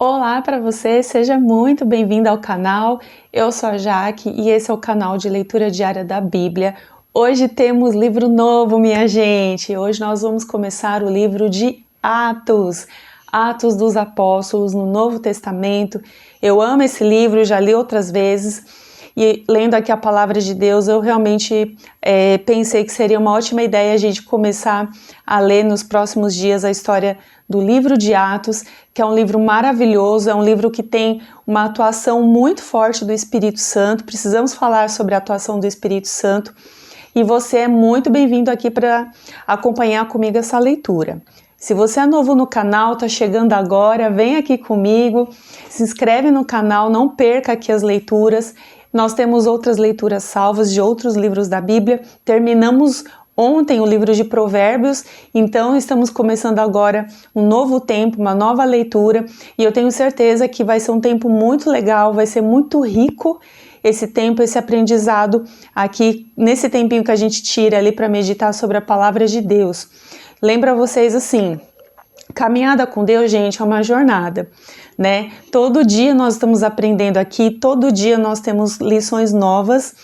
Olá para você, seja muito bem-vindo ao canal. Eu sou a Jaque e esse é o canal de leitura diária da Bíblia. Hoje temos livro novo, minha gente. Hoje nós vamos começar o livro de Atos, Atos dos Apóstolos no Novo Testamento. Eu amo esse livro, já li outras vezes. E lendo aqui a palavra de Deus, eu realmente pensei que seria uma ótima ideia a gente começar a ler nos próximos dias a história do livro de Atos, que é um livro maravilhoso, é um livro que tem uma atuação muito forte do Espírito Santo. Precisamos falar sobre a atuação do Espírito Santo e você é muito bem-vindo aqui para acompanhar comigo essa leitura. Se você é novo no canal, está chegando agora, vem aqui comigo, se inscreve no canal, não perca aqui as leituras. Nós temos outras leituras salvas de outros livros da Bíblia. Terminamos ontem o livro de Provérbios, então estamos começando agora um novo tempo, uma nova leitura, e eu tenho certeza que vai ser um tempo muito legal, vai ser muito rico esse tempo, esse aprendizado aqui, nesse tempinho que a gente tira ali para meditar sobre a palavra de Deus. Lembra vocês assim, caminhada com Deus, gente, é uma jornada, né? Todo dia nós estamos aprendendo aqui, todo dia nós temos lições novas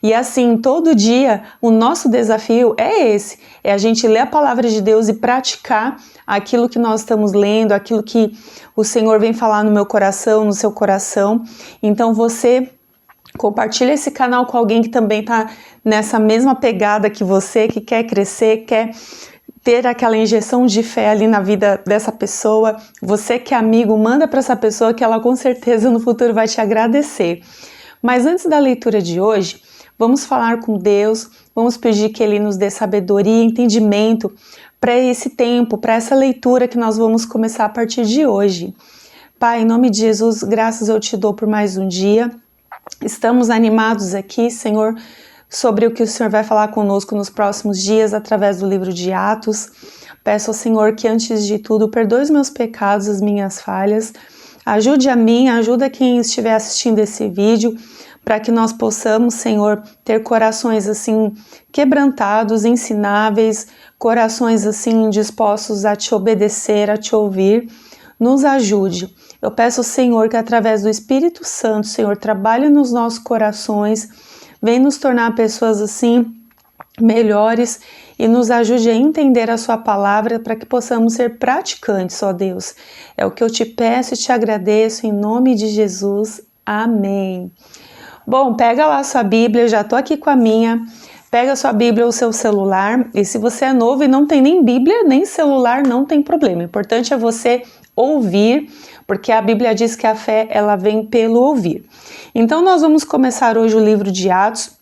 e assim, todo dia o nosso desafio é esse, é a gente ler a palavra de Deus e praticar aquilo que nós estamos lendo, aquilo que o Senhor vem falar no meu coração, no seu coração. Então você compartilha esse canal com alguém que também está nessa mesma pegada que você, que quer crescer, quer ter aquela injeção de fé ali na vida dessa pessoa. Você que é amigo, manda para essa pessoa que ela com certeza no futuro vai te agradecer. Mas antes da leitura de hoje, vamos falar com Deus, vamos pedir que Ele nos dê sabedoria e entendimento para esse tempo, para essa leitura que nós vamos começar a partir de hoje. Pai, em nome de Jesus, graças eu te dou por mais um dia. Estamos animados aqui, Senhor, sobre o que o Senhor vai falar conosco nos próximos dias através do livro de Atos. Peço ao Senhor que antes de tudo perdoe os meus pecados, as minhas falhas, ajude a mim, ajuda quem estiver assistindo esse vídeo, para que nós possamos, Senhor, ter corações assim quebrantados, ensináveis, corações assim dispostos a te obedecer, a te ouvir. Nos ajude. Eu peço ao Senhor que através do Espírito Santo, Senhor, trabalhe nos nossos corações, vem nos tornar pessoas assim melhores e nos ajude a entender a sua palavra para que possamos ser praticantes, ó Deus. É o que eu te peço e te agradeço em nome de Jesus. Amém. Bom, pega lá a sua Bíblia, eu já tô aqui com a minha. Pega a sua Bíblia ou o seu celular, e se você é novo e não tem nem Bíblia, nem celular, não tem problema. O importante é você ouvir, porque a Bíblia diz que a fé, ela vem pelo ouvir. Então, nós vamos começar hoje o livro de Atos.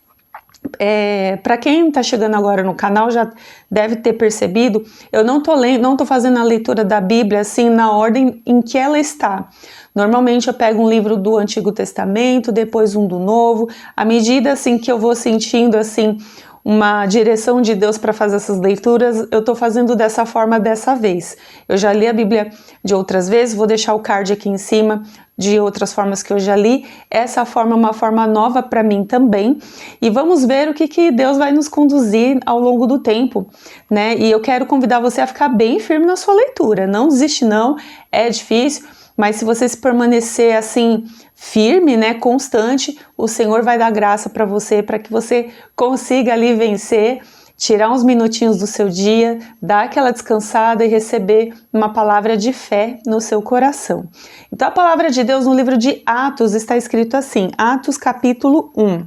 Para quem está chegando agora no canal, já deve ter percebido, eu não tô fazendo a leitura da Bíblia assim na ordem em que ela está. Normalmente eu pego um livro do Antigo Testamento, depois um do Novo, à medida assim que eu vou sentindo assim uma direção de Deus para fazer essas leituras, eu estou fazendo dessa forma dessa vez. Eu já li a Bíblia de outras vezes, vou deixar o card aqui em cima de outras formas que eu já li. Essa forma é uma forma nova para mim também. E vamos ver o que Deus vai nos conduzir ao longo do tempo, né? E eu quero convidar você a ficar bem firme na sua leitura. Não desiste não, é difícil, mas se você se permanecer assim firme, né, constante, o Senhor vai dar graça para que você consiga ali vencer, tirar uns minutinhos do seu dia, dar aquela descansada e receber uma palavra de fé no seu coração. Então a palavra de Deus no livro de Atos está escrito assim, Atos capítulo 1.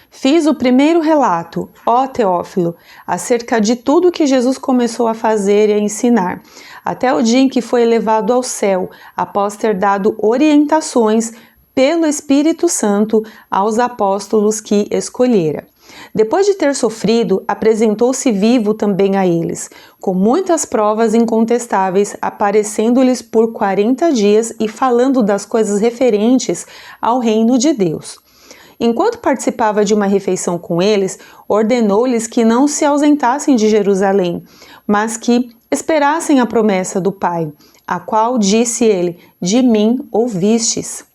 Fiz o primeiro relato, ó Teófilo, acerca de tudo que Jesus começou a fazer e a ensinar, até o dia em que foi elevado ao céu, após ter dado orientações pelo Espírito Santo aos apóstolos que escolhera. Depois de ter sofrido, apresentou-se vivo também a eles, com muitas provas incontestáveis, aparecendo-lhes por 40 dias e falando das coisas referentes ao reino de Deus. Enquanto participava de uma refeição com eles, ordenou-lhes que não se ausentassem de Jerusalém, mas que esperassem a promessa do Pai, a qual disse ele, de mim ouvistes.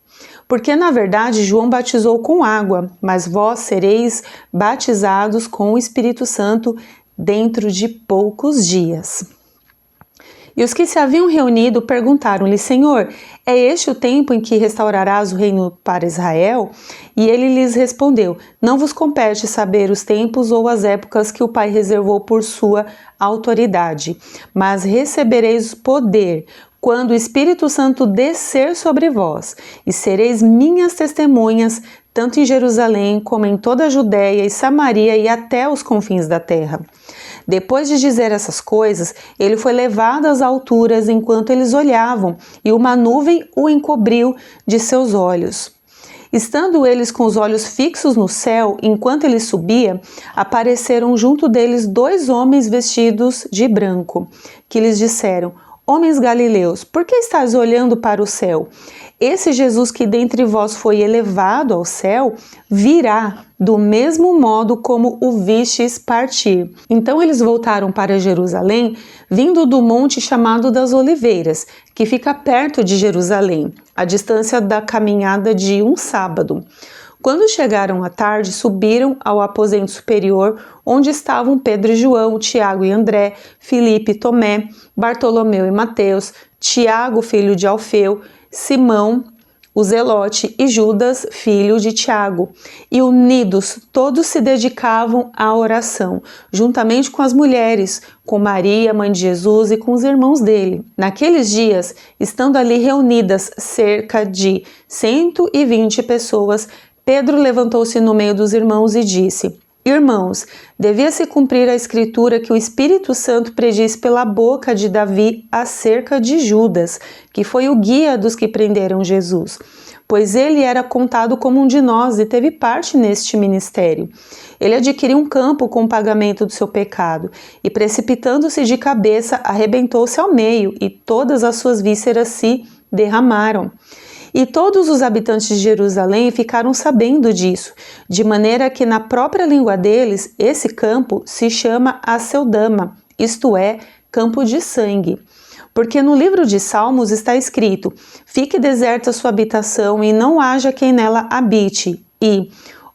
Porque, na verdade, João batizou com água, mas vós sereis batizados com o Espírito Santo dentro de poucos dias. E os que se haviam reunido perguntaram-lhe: Senhor, é este o tempo em que restaurarás o reino para Israel? E ele lhes respondeu: Não vos compete saber os tempos ou as épocas que o Pai reservou por sua autoridade, mas recebereis poder quando o Espírito Santo descer sobre vós, e sereis minhas testemunhas, tanto em Jerusalém como em toda a Judéia e Samaria e até os confins da terra. Depois de dizer essas coisas, ele foi levado às alturas enquanto eles olhavam, e uma nuvem o encobriu de seus olhos. Estando eles com os olhos fixos no céu, enquanto ele subia, apareceram junto deles 2 homens vestidos de branco, que lhes disseram: Homens galileus, por que estáis olhando para o céu? Esse Jesus que dentre vós foi elevado ao céu, virá do mesmo modo como o vistes partir. Então eles voltaram para Jerusalém, vindo do monte chamado das Oliveiras, que fica perto de Jerusalém, a distância da caminhada de um sábado. Quando chegaram à tarde, subiram ao aposento superior, onde estavam Pedro e João, Tiago e André, Filipe e Tomé, Bartolomeu e Mateus, Tiago, filho de Alfeu, Simão, o Zelote e Judas, filho de Tiago. E unidos, todos se dedicavam à oração, juntamente com as mulheres, com Maria, mãe de Jesus, e com os irmãos dele. Naqueles dias, estando ali reunidas cerca de 120 pessoas, Pedro levantou-se no meio dos irmãos e disse: Irmãos, devia-se cumprir a escritura que o Espírito Santo predisse pela boca de Davi acerca de Judas, que foi o guia dos que prenderam Jesus, pois ele era contado como um de nós e teve parte neste ministério. Ele adquiriu um campo com o pagamento do seu pecado e, precipitando-se de cabeça, arrebentou-se ao meio e todas as suas vísceras se derramaram. E todos os habitantes de Jerusalém ficaram sabendo disso, de maneira que na própria língua deles, esse campo se chama Aceldama, isto é, campo de sangue. Porque no livro de Salmos está escrito: Fique deserta sua habitação e não haja quem nela habite, e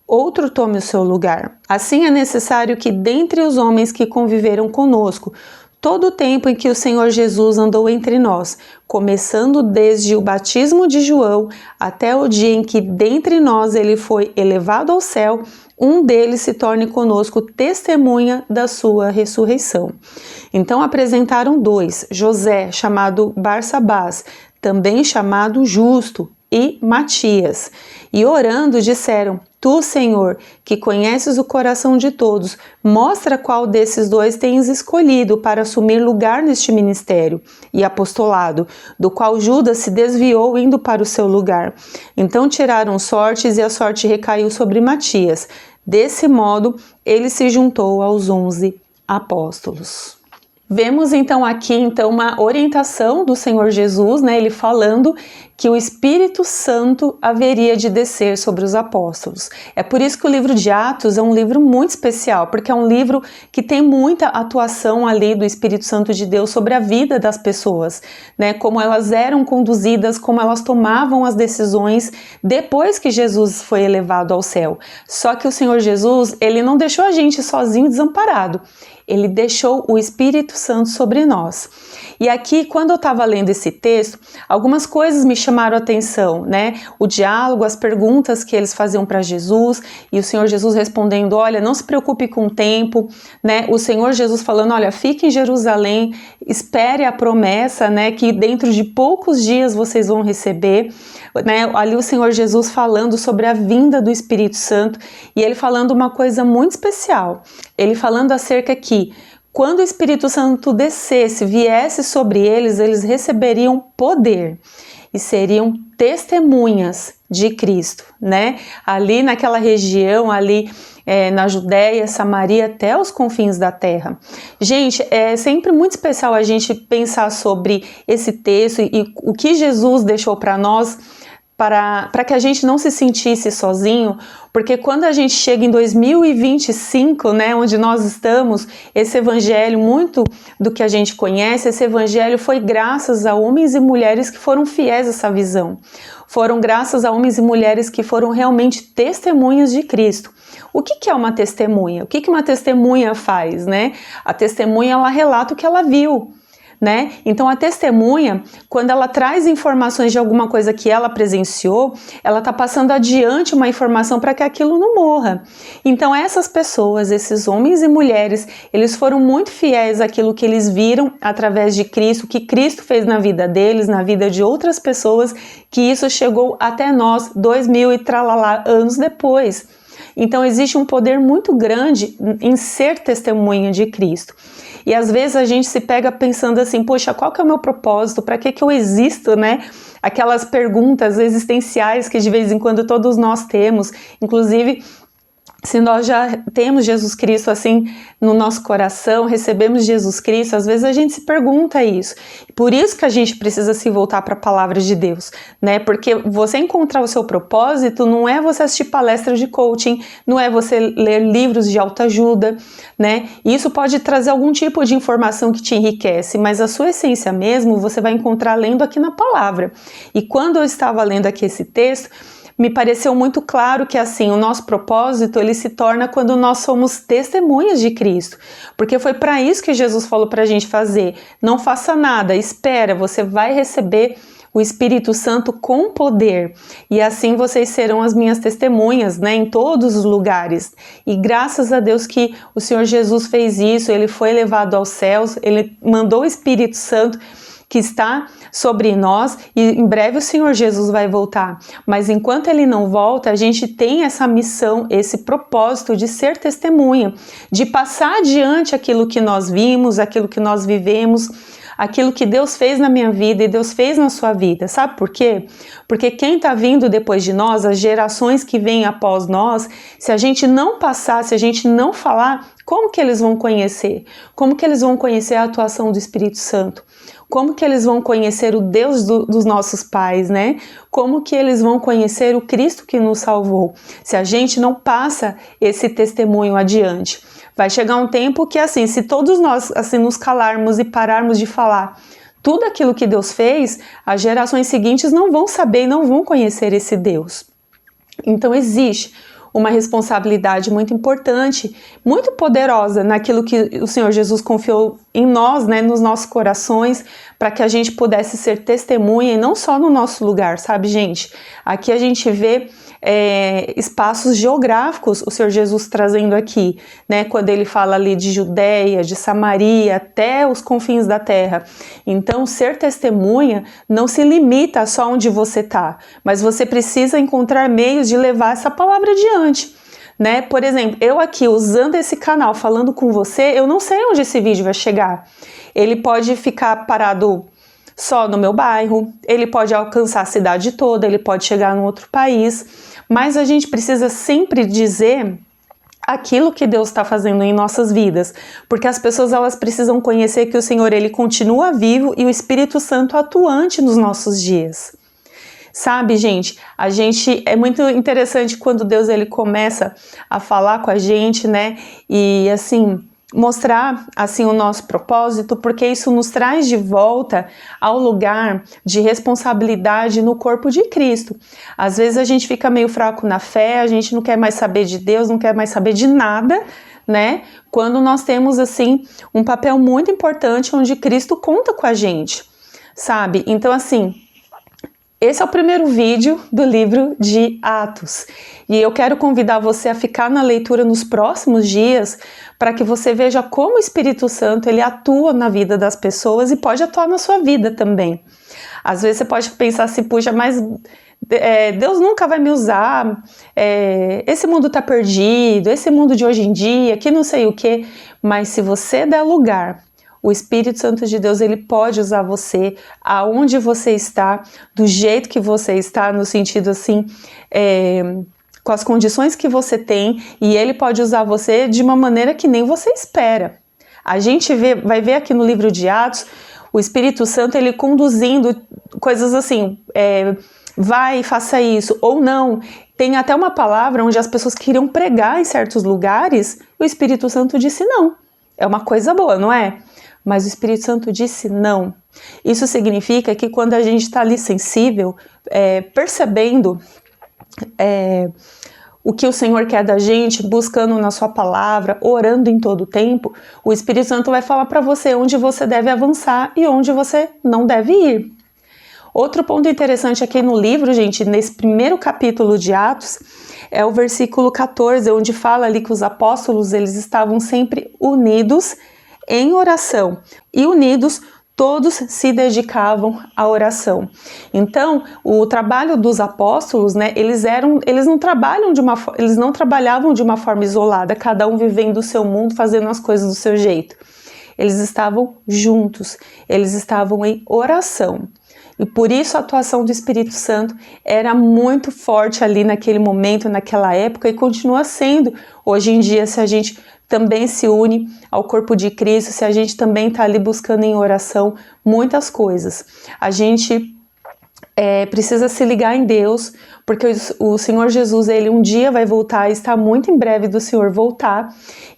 outro tome o seu lugar. Assim é necessário que dentre os homens que conviveram conosco, todo o tempo em que o Senhor Jesus andou entre nós, começando desde o batismo de João até o dia em que dentre nós ele foi elevado ao céu, um deles se torne conosco testemunha da sua ressurreição. Então apresentaram 2, José, chamado Barsabás, também chamado Justo, e Matias. E orando disseram: Tu, Senhor, que conheces o coração de todos, mostra qual desses 2 tens escolhido para assumir lugar neste ministério e apostolado, do qual Judas se desviou indo para o seu lugar. Então tiraram sortes e a sorte recaiu sobre Matias. Desse modo, ele se juntou aos 11 apóstolos. Vemos então aqui uma orientação do Senhor Jesus, ele falando que o Espírito Santo haveria de descer sobre os apóstolos. É por isso que o livro de Atos é um livro muito especial, porque é um livro que tem muita atuação ali do Espírito Santo de Deus sobre a vida das pessoas, como elas eram conduzidas, como elas tomavam as decisões depois que Jesus foi elevado ao céu. Só que o Senhor Jesus, ele não deixou a gente sozinho, desamparado. Ele deixou o Espírito Santo sobre nós. E aqui, quando eu estava lendo esse texto, algumas coisas me chamaram a atenção, O diálogo, as perguntas que eles faziam para Jesus, e o Senhor Jesus respondendo: olha, não se preocupe com o tempo, O Senhor Jesus falando: olha, fique em Jerusalém, espere a promessa, que dentro de poucos dias vocês vão receber, Ali o Senhor Jesus falando sobre a vinda do Espírito Santo, e ele falando uma coisa muito especial. Ele falando acerca que quando o Espírito Santo descesse, viesse sobre eles, eles receberiam poder e seriam testemunhas de Cristo, Ali naquela região, ali na Judéia, Samaria, até os confins da terra. Gente, é sempre muito especial a gente pensar sobre esse texto e o que Jesus deixou para nós, para que a gente não se sentisse sozinho, porque quando a gente chega em 2025, onde nós estamos, esse evangelho, muito do que a gente conhece, esse evangelho foi graças a homens e mulheres que foram fiéis a essa visão. Foram graças a homens e mulheres que foram realmente testemunhas de Cristo. O que é uma testemunha? O que uma testemunha faz, A testemunha, ela relata o que ela viu. né? Então a testemunha, quando ela traz informações de alguma coisa que ela presenciou, ela está passando adiante uma informação para que aquilo não morra. Então essas pessoas, esses homens e mulheres, eles foram muito fiéis àquilo que eles viram através de Cristo, que Cristo fez na vida deles, na vida de outras pessoas, que isso chegou até nós 2000 e tralalá anos depois. Então existe um poder muito grande em ser testemunha de Cristo. E às vezes a gente se pega pensando assim, poxa, qual que é o meu propósito? Para que eu existo, né? Aquelas perguntas existenciais que de vez em quando todos nós temos, inclusive se nós já temos Jesus Cristo assim no nosso coração, recebemos Jesus Cristo, às vezes a gente se pergunta isso. Por isso que a gente precisa se voltar para a palavra de Deus, né? Porque você encontrar o seu propósito não é você assistir palestras de coaching, não é você ler livros de autoajuda, né? Isso pode trazer algum tipo de informação que te enriquece, mas a sua essência mesmo você vai encontrar lendo aqui na palavra. E quando eu estava lendo aqui esse texto, me pareceu muito claro que assim, o nosso propósito ele se torna quando nós somos testemunhas de Cristo, porque foi para isso que Jesus falou para a gente fazer. Não faça nada, espera, você vai receber o Espírito Santo com poder, e assim vocês serão as minhas testemunhas, né, em todos os lugares. E graças a Deus que o Senhor Jesus fez isso, ele foi levado aos céus, ele mandou o Espírito Santo que está sobre nós, e em breve o Senhor Jesus vai voltar. Mas enquanto ele não volta, a gente tem essa missão, esse propósito de ser testemunha, de passar adiante aquilo que nós vimos, aquilo que nós vivemos, aquilo que Deus fez na minha vida e Deus fez na sua vida. Sabe por quê? Porque quem está vindo depois de nós, as gerações que vêm após nós, se a gente não passar, se a gente não falar, como que eles vão conhecer? Como que eles vão conhecer a atuação do Espírito Santo? Como que eles vão conhecer o Deus dos nossos pais, né? Como que eles vão conhecer o Cristo que nos salvou? Se a gente não passa esse testemunho adiante. Vai chegar um tempo que, assim, se todos nós assim, nos calarmos e pararmos de falar tudo aquilo que Deus fez, as gerações seguintes não vão saber e não vão conhecer esse Deus. Então existe uma responsabilidade muito importante, muito poderosa naquilo que o Senhor Jesus confiou em nós, né, nos nossos corações, para que a gente pudesse ser testemunha e não só no nosso lugar, sabe, gente? Aqui a gente vê espaços geográficos, o Senhor Jesus trazendo aqui, né, quando ele fala ali de Judéia, de Samaria, até os confins da terra. Então, ser testemunha não se limita só onde você está, mas você precisa encontrar meios de levar essa palavra adiante. Né? Por exemplo, eu aqui usando esse canal, falando com você, eu não sei onde esse vídeo vai chegar. Ele pode ficar parado só no meu bairro, ele pode alcançar a cidade toda, ele pode chegar em outro país, mas a gente precisa sempre dizer aquilo que Deus está fazendo em nossas vidas, porque as pessoas elas precisam conhecer que o Senhor ele continua vivo e o Espírito Santo atuante nos nossos dias. Sabe, gente, é muito interessante quando Deus ele começa a falar com a gente, né, e assim, mostrar assim o nosso propósito, porque isso nos traz de volta ao lugar de responsabilidade no corpo de Cristo. Às vezes a gente fica meio fraco na fé, a gente não quer mais saber de Deus, não quer mais saber de nada, né, quando nós temos assim um papel muito importante onde Cristo conta com a gente, sabe? Então assim, esse é o primeiro vídeo do livro de Atos e eu quero convidar você a ficar na leitura nos próximos dias para que você veja como o Espírito Santo ele atua na vida das pessoas e pode atuar na sua vida também. Às vezes você pode pensar assim, puxa, mas Deus nunca vai me usar, esse mundo está perdido, esse mundo de hoje em dia, que não sei o que, mas se você der lugar, o Espírito Santo de Deus, ele pode usar você aonde você está, do jeito que você está, no sentido assim, com as condições que você tem, e ele pode usar você de uma maneira que nem você espera. A gente vai ver aqui no livro de Atos, o Espírito Santo, ele conduzindo coisas assim, vai, faça isso, ou não. Tem até uma palavra onde as pessoas queriam pregar em certos lugares, o Espírito Santo disse não. É uma coisa boa, não é? Mas o Espírito Santo disse não. Isso significa que quando a gente está ali sensível, percebendo o que o Senhor quer da gente, buscando na sua palavra, orando em todo o tempo, o Espírito Santo vai falar para você onde você deve avançar e onde você não deve ir. Outro ponto interessante aqui no livro, gente, nesse primeiro capítulo de Atos, é o versículo 14, onde fala ali que os apóstolos, eles estavam sempre unidos em oração. E unidos, todos se dedicavam à oração. Então, o trabalho dos apóstolos, né, eles não trabalhavam de uma forma isolada, cada um vivendo o seu mundo, fazendo as coisas do seu jeito. Eles estavam juntos, eles estavam em oração. E por isso a atuação do Espírito Santo era muito forte ali naquele momento, naquela época, e continua sendo hoje em dia, se a gente também se une ao corpo de Cristo, se a gente também está ali buscando em oração muitas coisas. A gente precisa se ligar em Deus, porque o Senhor Jesus, ele um dia vai voltar, está muito em breve do Senhor voltar,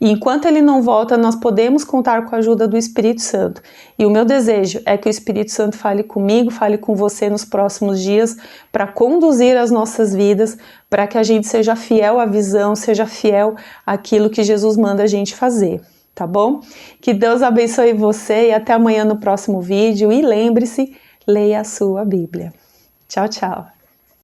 e enquanto ele não volta, nós podemos contar com a ajuda do Espírito Santo. E o meu desejo é que o Espírito Santo fale comigo, fale com você nos próximos dias, para conduzir as nossas vidas, para que a gente seja fiel à visão, seja fiel àquilo que Jesus manda a gente fazer. Tá bom? Que Deus abençoe você e até amanhã no próximo vídeo. E lembre-se, leia a sua Bíblia. Tchau, tchau.